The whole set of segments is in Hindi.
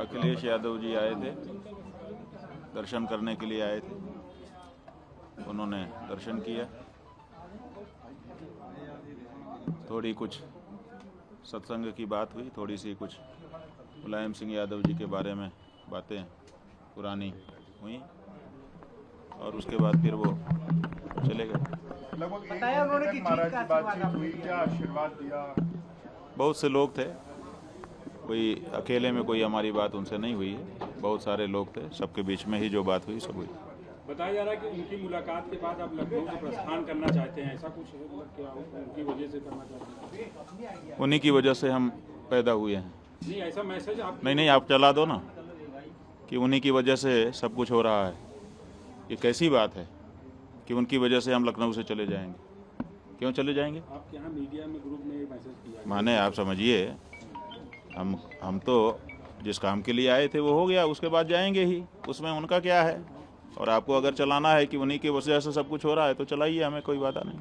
अखिलेश यादव जी आए थे, दर्शन करने के लिए आए थे। उन्होंने दर्शन किया, थोड़ी कुछ सत्संग की बात हुई, थोड़ी सी कुछ मुलायम सिंह यादव जी के बारे में बातें पुरानी हुई और उसके बाद फिर वो चले गए। लगभग बताया उन्होंने कि महाराज की बातचीत हुई, क्या आशीर्वाद दिया? बहुत से लोग थे, कोई अकेले में कोई हमारी बात उनसे नहीं हुई है, बहुत सारे लोग थे, सबके बीच में ही जो बात हुई सब हुई। बताया जा रहा है कि उनकी मुलाकात के बाद आप लखनऊ से प्रस्थान करना चाहते हैं, ऐसा कुछ क्या उनकी वजह से करना चाहते हैं? उन्हीं की वजह से हम पैदा हुए हैं। नहीं, ऐसा मैसेज आप नहीं, आप चला दो ना कि उन्हीं की वजह से सब कुछ हो रहा है। ये कैसी बात है कि उनकी वजह से हम लखनऊ से चले जाएंगे? क्यों चले जाएंगे? आपके यहाँ मीडिया में ग्रुप में मैसेज किया माने आप समझिए, हम तो जिस काम के लिए आए थे वो हो गया, उसके बाद जाएंगे ही, उसमें उनका क्या है। और आपको अगर चलाना है कि उन्हीं की वजह से सब कुछ हो रहा है तो चलाइए, हमें कोई बात नहीं।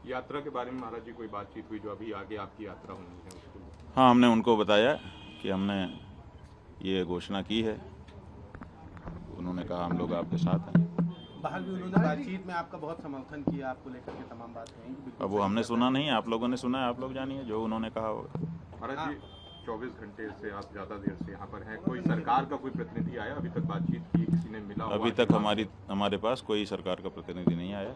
यात्रा के बारे में महाराज जी कोई बातचीत हुई जो अभी आगे आपकी यात्रा होनी है उसके लिए? हाँ, हमने उनको बताया कि हमने ये घोषणा की है। उन्होंने कहा हम लोग आपके साथ हैं। बाहर भी उन्होंने बातचीत में आपका बहुत समर्थन किया, आपको लेकर के तमाम बातें। अब वो हमने सुना नहीं, आप लोगों ने सुना है, आप लोग जानिए जो उन्होंने कहा होगा। महाराज जी 24 घंटे से आप ज़्यादा देर से यहाँ पर हैं, कोई सरकार का कोई प्रतिनिधि आया अभी तक? बातचीत की, किसी ने मिला? अभी तक हमारे पास कोई सरकार का प्रतिनिधि नहीं आया,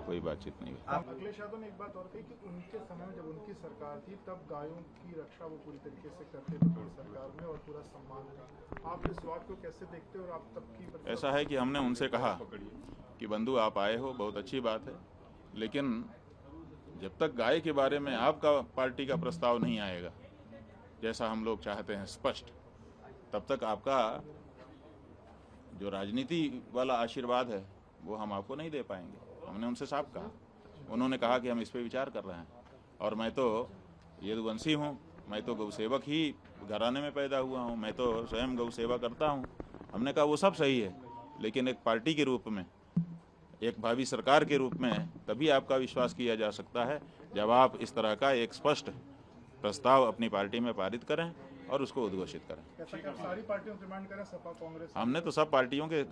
कोई बातचीत नहीं हुई। अखिलेश यादव ने एक बात और कही कि उनके समय में जब उनकी सरकार थी तब गायों की रक्षा वो पूरी तरीके से करते थे पूरी सरकार में और पूरा सम्मान था। आप इस बात को कैसे देखते हो और आप तब की? ऐसा है कि हमने उनसे कहा कि बंधु आप आए हो, बहुत अच्छी बात है, लेकिन जब तक गाय के बारे में आपका पार्टी का प्रस्ताव नहीं आएगा, जैसा हम लोग चाहते हैं स्पष्ट, तब तक आपका जो राजनीति वाला आशीर्वाद है वो हम आपको नहीं दे पाएंगे। हमने उनसे साफ कहा। उन्होंने कहा कि हम इस पे विचार कर रहे हैं। और मैं तो यदुवंशी हूँ, मैं तो गौ सेवक ही घराने में पैदा हुआ हूँ, मैं तो स्वयं गौ सेवा करता हूँ। हमने कहा वो सब सही है, लेकिन एक पार्टी के रूप में, एक भावी सरकार के रूप में तभी आपका विश्वास किया जा सकता है जब आप इस तरह का एक स्पष्ट प्रस्ताव अपनी पार्टी में पारित करें और उसको उद्घोषित करें। सारी पार्टियों डिमांड करें, सपा कांग्रेस? हमने तो सब पार्टियों के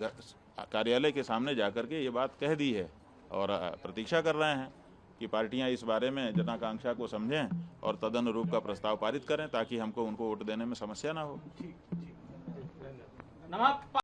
कार्यालय के सामने जाकर के ये बात कह दी है और प्रतीक्षा कर रहे हैं कि पार्टियां इस बारे में जनाकांक्षा को समझें और तदनुरूप का प्रस्ताव पारित करें ताकि हमको उनको वोट देने में समस्या ना हो।